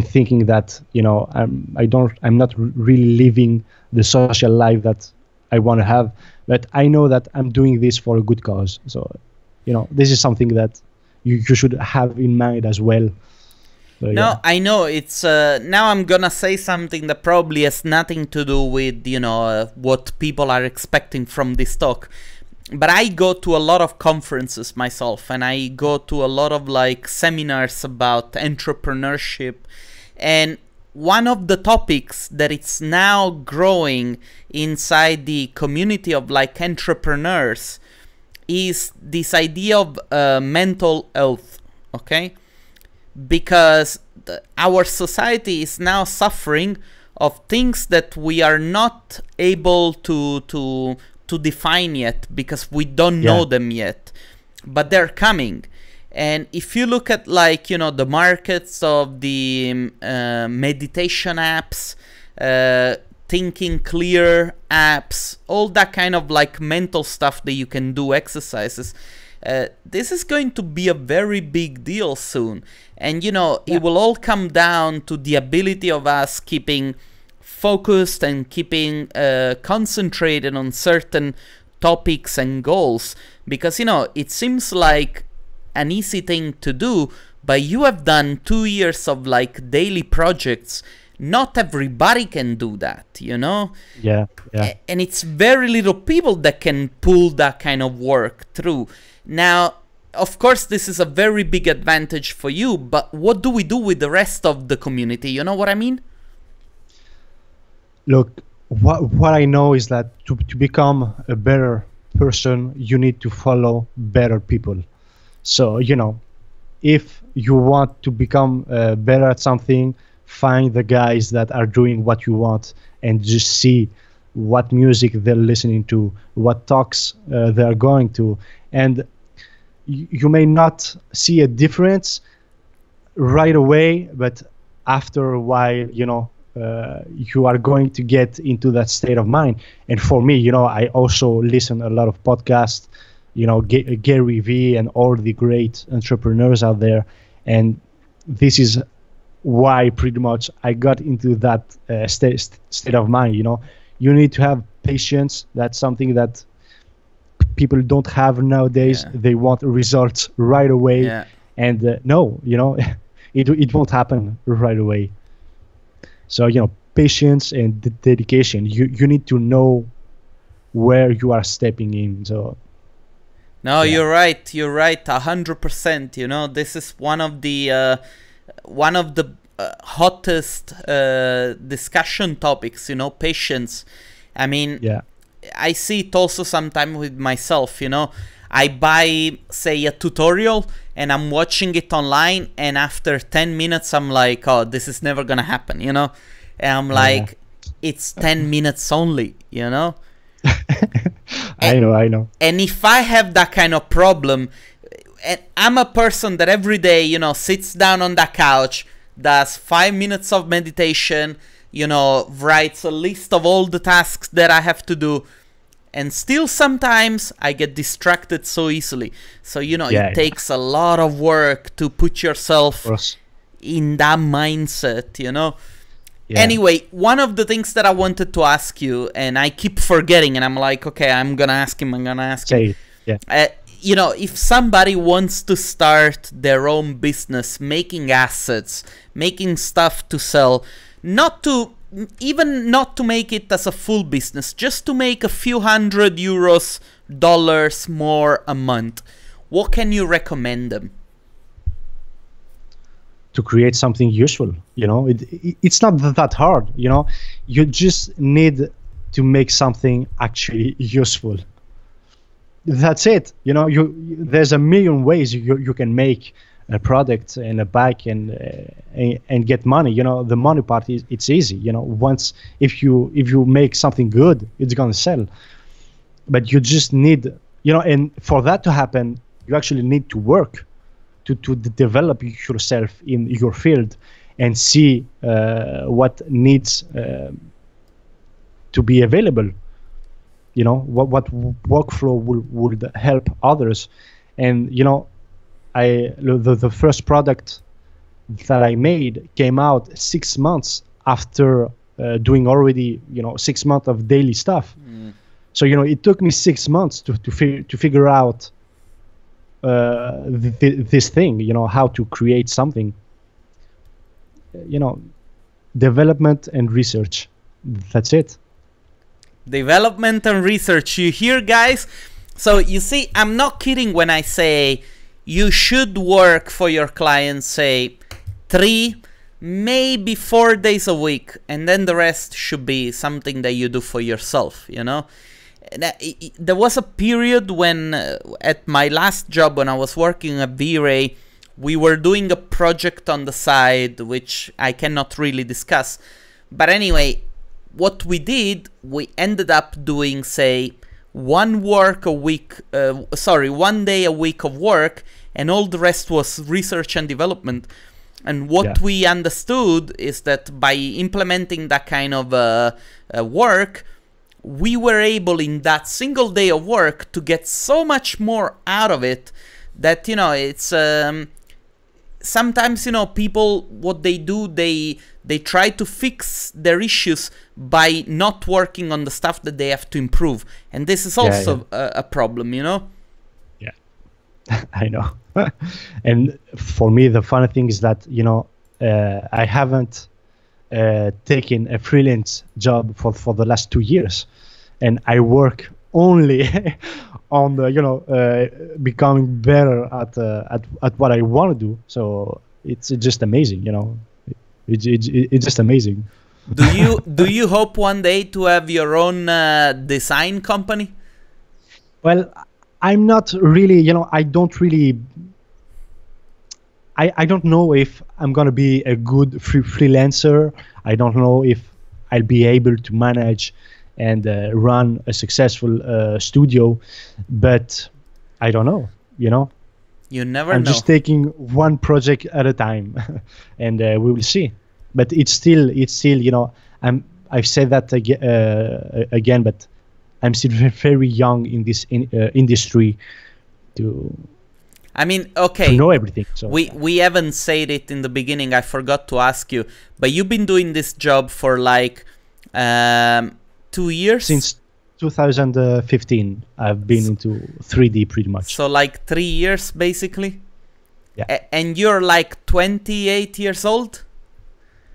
thinking that I'm not really living the social life that I want to have, but I know that I'm doing this for a good cause. So this is something that you should have in mind as well. So, no, I know it's now I'm gonna say something that probably has nothing to do with what people are expecting from this talk, but I go to a lot of conferences myself, and I go to a lot of seminars about entrepreneurship, and one of the topics that it's now growing inside the community of entrepreneurs is this idea of mental health, okay? Because our society is now suffering of things that we are not able to define yet, because we don't know them yet, but they're coming. And if you look at the markets of the meditation apps, thinking clear apps, all that kind of like mental stuff that you can do, exercises. This is going to be a very big deal soon. And, you know, it will all come down to the ability of us keeping focused and keeping concentrated on certain topics and goals. Because, you know, it seems like an easy thing to do, but you have done 2 years of like daily projects. Not everybody can do that, you know? Yeah. And it's very little people that can pull that kind of work through. Now, of course, this is a very big advantage for you, but what do we do with the rest of the community? You know what I mean? Look, what I know is that to become a better person, you need to follow better people. So, you know, if you want to become better at something, find the guys that are doing what you want and just see what music they're listening to, what talks they're going to. And you may not see a difference right away, but after a while, you know, you are going to get into that state of mind. And for me, you know, I also listen a lot of podcasts, you know, Gary Vee and all the great entrepreneurs out there. And this is why pretty much I got into that state of mind. You know, you need to have patience. That's something that people don't have nowadays. They want results right away. And no, you know, it won't happen right away. So, you know, patience and dedication. You need to know where you are stepping in. So no, you're right 100%. You know, this is one of the hottest discussion topics, you know, patience. I mean, I see it also sometimes with myself, you know. I buy, say, a tutorial and I'm watching it online, and after 10 minutes I'm like, oh, this is never gonna happen, you know. And I'm like, it's 10 minutes only, you know. I know. And if I have that kind of problem, and I'm a person that every day, you know, sits down on that couch, does 5 minutes of meditation, you know, writes a list of all the tasks that I have to do, and still sometimes I get distracted so easily. So, you know, it takes a lot of work to put yourself in that mindset, you know. Anyway, one of the things that I wanted to ask you, and I keep forgetting, and I'm like, okay, I'm gonna ask him. You know, if somebody wants to start their own business, making assets, making stuff to sell, not to make it as a full business, just to make a few $100 dollars more a month, what can you recommend them? To create something useful, you know, it's not that hard, you know. You just need to make something actually useful. That's it, you know. There's a million ways you can make a product and a bike and get money. You know, the money part it's easy. You know, once if you make something good, it's gonna sell. But you just need, you know, and for that to happen, you actually need to work to develop yourself in your field and see what needs to be available. You know, what workflow would help others. And, you know, the first product that I made came out 6 months after doing already, you know, 6 months of daily stuff. So, you know, it took me 6 months to figure out this thing, you know, how to create something. You know, development and research. That's it. Development and research. You hear, guys? So you see, I'm not kidding when I say you should work for your clients, say 3, maybe 4 days a week, and then the rest should be something that you do for yourself, you know. There was a period when at my last job, when I was working at V-Ray, we were doing a project on the side which I cannot really discuss, but anyway, what we did, we ended up doing, say, 1 day a week of work, and all the rest was research and development. And what we understood is that by implementing that kind of work, we were able in that single day of work to get so much more out of it that, you know, it's sometimes, you know, people, what they do, they try to fix their issues by not working on the stuff that they have to improve. And this is also a problem, you know? Yeah, I know. And for me, the funny thing is that, you know, I haven't taken a freelance job for the last 2 years. And I work only on the, you know, becoming better at what I want to do. So it's just amazing, you know. It's just amazing. Do you hope one day to have your own design company? Well, I'm not really, you know, I don't know if I'm gonna be a good freelancer. I don't know if I'll be able to manage and run a successful studio, but I don't know, you know. You never know. I'm just taking one project at a time, and we will see. But it's still, you know, I've said that again, but I'm still very young in this industry I mean, okay, to know everything. So we haven't said it in the beginning. I forgot to ask you, but you've been doing this job for like 2 years? Since 2015, I've been into 3D pretty much. So like 3 years, basically? Yeah. And you're like 28 years old?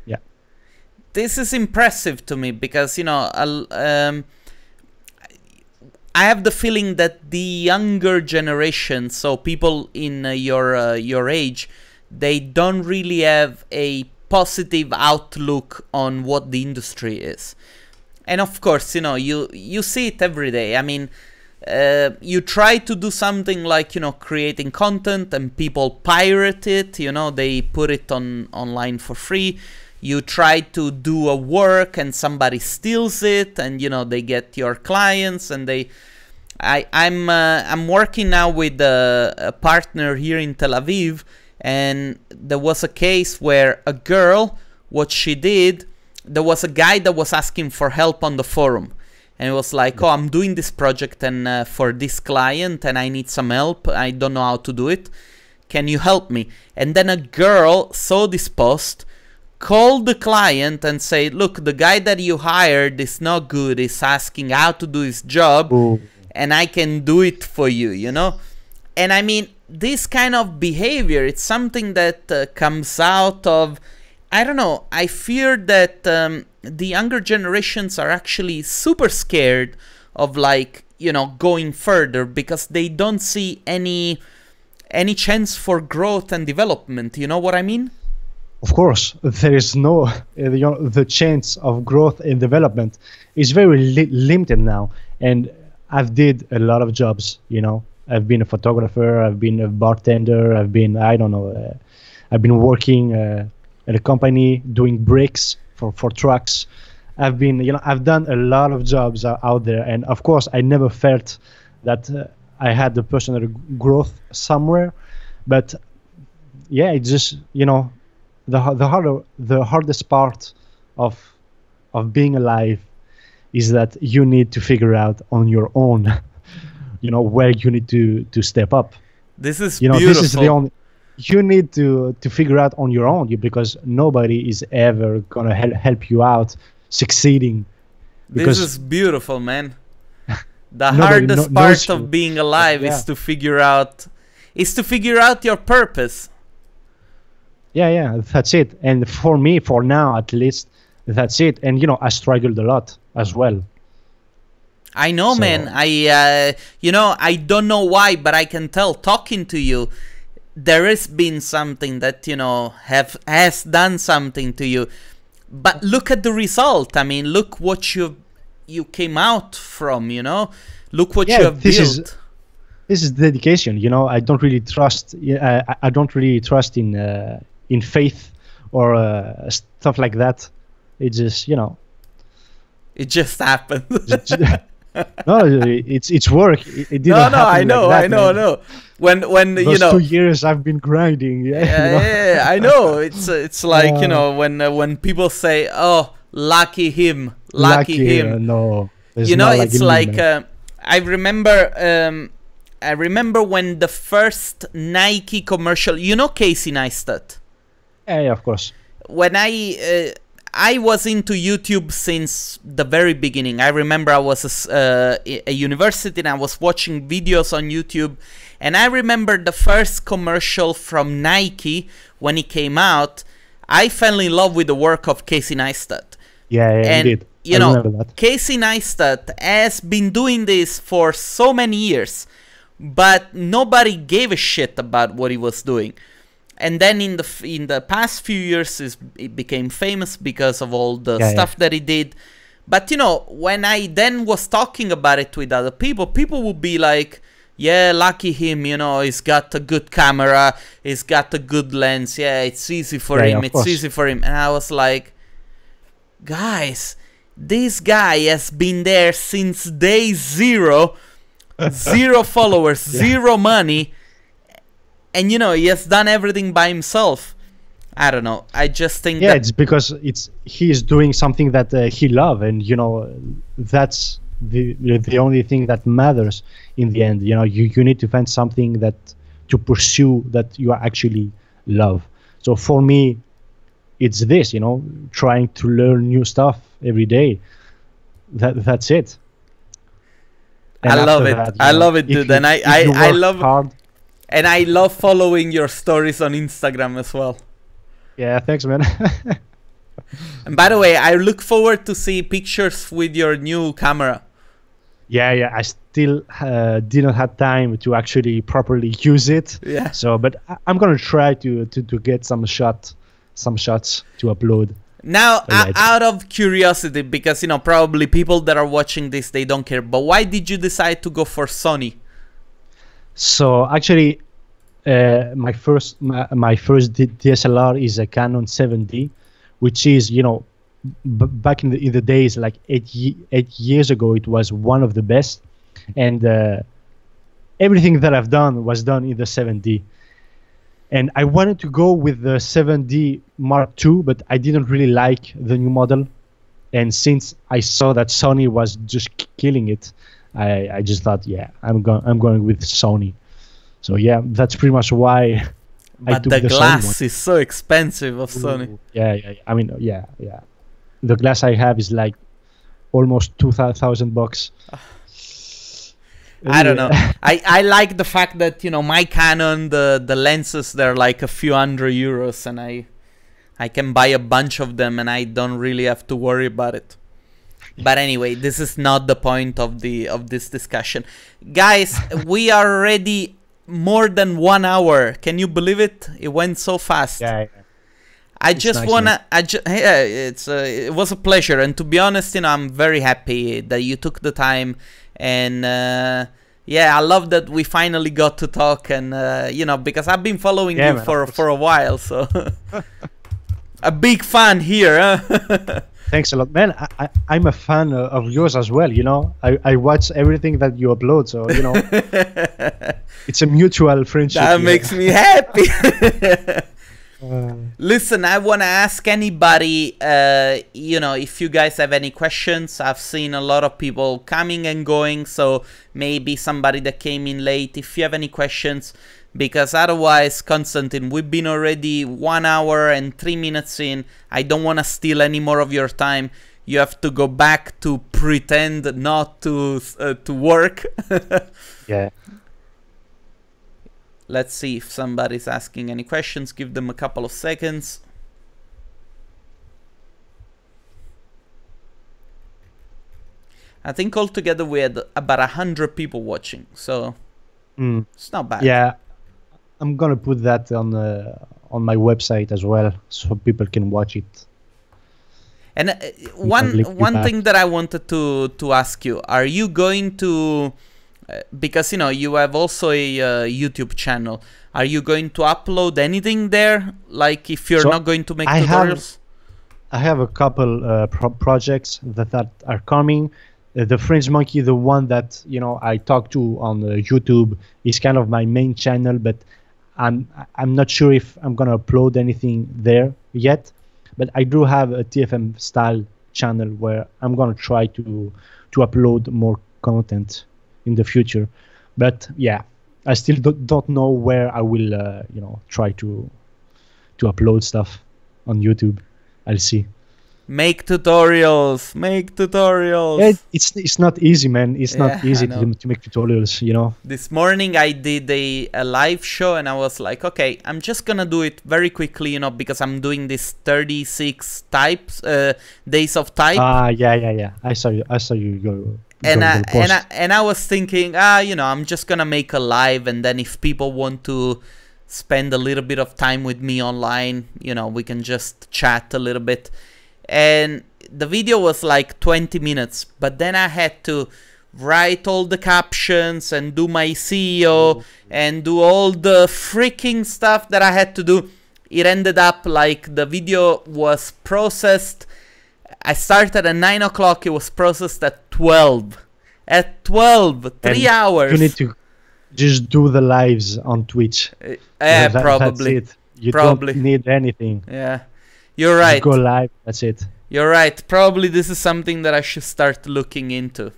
Yeah. This is impressive to me because, you know, I have the feeling that the younger generation, so people in your age, they don't really have a positive outlook on what the industry is. And of course, you know, you see it every day. I mean, you try to do something like, you know, creating content and people pirate it, you know, they put it online for free. You try to do a work and somebody steals it and, you know, they get your clients and I'm working now with a partner here in Tel Aviv, and there was a case where a girl, what she did, there was a guy that was asking for help on the forum, and it was like, oh, I'm doing this project and for this client and I need some help, I don't know how to do it, can you help me? And then a girl saw this post, called the client and said, look, the guy that you hired is not good, he's asking how to do his job. Ooh. And I can do it for you, you know? And I mean, this kind of behavior, it's something that comes out of, I don't know, I fear that the younger generations are actually super scared of, like, you know, going further because they don't see any chance for growth and development, you know what I mean? Of course, there is no, you know, the chance of growth and development is very limited now. And I've did a lot of jobs, you know. I've been a photographer, I've been a bartender, I've been, I don't know, I've been working at a company doing brakes for trucks. I've been, you know, I've done a lot of jobs out there. And of course, I never felt that I had the personal growth somewhere. But yeah, it's just, you know, the hardest part of being alive is that you need to figure out on your own, you know, where you need to step up. This is, you know, beautiful. This is the only, you need to figure out on your own, because nobody is ever gonna help you out succeeding. This is beautiful, man. The hardest part of being alive is to figure out your purpose. Yeah, that's it. And for me, for now at least, that's it. And you know, I struggled a lot as well. I know, so, man. You know, I don't know why, but I can tell talking to you, there has been something that, you know, has done something to you. But look at the result. I mean, look what you came out from, you know. Look what you have built. This is dedication, you know. I don't really trust. I don't really trust in faith or stuff like that. It just, you know. It just happened. No, it's work. It didn't No, happen I know, like that, I know, I man. know. When Those you know, 2 years I've been grinding. Yeah, yeah, I know. It's like, Uh, when people say, "Oh, lucky him, lucky lucky. him." No, there's not It's lucky me, like, man. I remember when the first Nike commercial. You know Casey Neistat. Yeah, of course. When I was into YouTube since the very beginning. I remember I was a university and I was watching videos on YouTube, and I remember the first commercial from Nike when it came out. I fell in love with the work of Casey Neistat. Yeah, And indeed. you I know, remember that. Casey Neistat has been doing this for so many years, but nobody gave a shit about what he was doing. And then in the past few years, it became famous because of all the stuff that he did. But when I then was talking about it with other people, people would be like, "Yeah, lucky him. He's got a good camera. He's got a good lens. Yeah, it's easy for him. It's easy for him." And I was like, guys, this guy has been there since day zero, 0 followers, 0 money. And he has done everything by himself. I don't know. I just think that it's because he is doing something that he loves, and that's the only thing that matters in the end. You need to find something that to pursue that you actually love. So for me, it's this, trying to learn new stuff every day. That's it. And I love it. that, I love it, dude. And I love hard. And I love following your stories on Instagram as well. Yeah, thanks, man. And by the way, I look forward to see pictures with your new camera. Yeah, I still didn't have time to actually properly use it. Yeah. So, but I'm gonna try to get some shots to upload. Now, out of curiosity, because probably people that are watching this, they don't care. But why did you decide to go for Sony? So actually, my first DSLR is a Canon 7D, which is back in the days, like 8 years ago, it was one of the best, and everything that I've done was done in the 7D. And I wanted to go with the 7D Mark II, but I didn't really like the new model. And since I saw that Sony was just killing it, I just thought, yeah, I'm going with Sony. So yeah, that's pretty much why I took the glass Sony one. is so expensive of Sony. Yeah. I mean, yeah. The glass I have is like almost $2,000. I don't know. I like the fact that my Canon, the lenses, they're like a few €100, and I can buy a bunch of them, and I don't really have to worry about it. But anyway, this is not the point of this discussion, guys. We are already more than 1 hour. Can you believe it? It went so fast. Yeah. I just wanna. It was a pleasure, and to be honest, I'm very happy that you took the time, and I love that we finally got to talk, and because I've been following you for a while, so a big fan here. Huh? Thanks a lot, man. I'm a fan of yours as well. I watch everything that you upload, so it's a mutual friendship. That makes me happy. Listen, I want to ask anybody, if you guys have any questions. I've seen a lot of people coming and going, so maybe somebody that came in late. If you have any questions, because otherwise, Konstantin, we've been already 1 hour and 3 minutes in. I don't want to steal any more of your time. You have to go back to pretend not to work. Yeah. Let's see if somebody's asking any questions. Give them a couple of seconds. I think altogether we had about 100 people watching, so it's not bad. Yeah, I'm gonna put that on my website as well, so people can watch it. And one thing that I wanted to ask you: are you going to, because you have also a YouTube channel, are you going to upload anything there? Like if you're not going to make tutorials? I have a couple projects that are coming. the French Monkey, the one that I talk to on YouTube, is kind of my main channel, but I'm not sure if I'm gonna upload anything there yet. But I do have a TFM style channel where I'm gonna try to upload more content in the future. But yeah, I still don't know where I will try to upload stuff on YouTube. I'll see. Make tutorials. Make tutorials. Yeah, it's not easy, man. It's not easy to make tutorials, This morning I did a live show, and I was like, okay, I'm just gonna do it very quickly, because I'm doing this 36 days of type. Yeah. I saw you go. And I was thinking, I'm just gonna make a live, and then if people want to spend a little bit of time with me online, we can just chat a little bit. And the video was like 20 minutes, but then I had to write all the captions and do my SEO and do all the freaking stuff that I had to do. It ended up like the video was processed. I started at 9 o'clock. It was processed at 12. At 12, 3 hours. You need to just do the lives on Twitch. Probably. That's it. You don't need anything. Yeah. You're right. Just go live. That's it. You're right. Probably this is something that I should start looking into.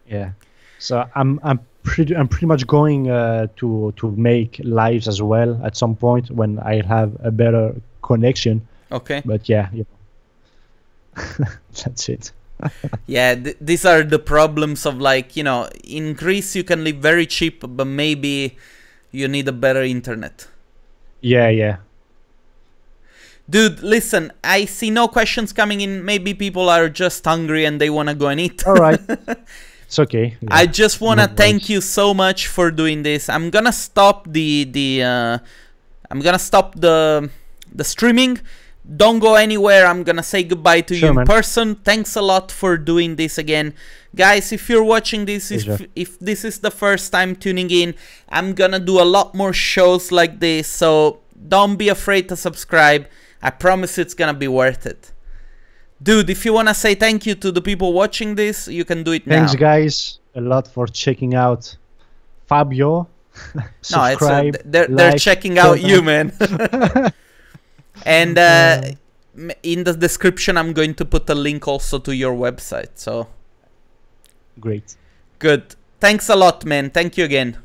Yeah. So I'm pretty much going to make lives as well at some point when I have a better connection. Okay. But yeah, that's it. Yeah, these are the problems of in Greece you can live very cheap, but maybe you need a better internet. Yeah. Dude, listen, I see no questions coming in. Maybe people are just hungry and they want to go and eat. All right. It's okay. Yeah. I just want to thank you so much for doing this. I'm going to stop the streaming. Don't go anywhere. I'm going to say goodbye to you in person. Thanks a lot for doing this again. Guys, if you're watching this, if this is the first time tuning in, I'm going to do a lot more shows like this. So don't be afraid to subscribe. I promise it's gonna be worth it. Dude, if you wanna say thank you to the people watching this, you can do it now. Thanks guys a lot for checking out Fabio. Subscribe, they're checking out you, man. And in the description I'm going to put a link also to your website. So great. Good. Thanks a lot, man. Thank you again.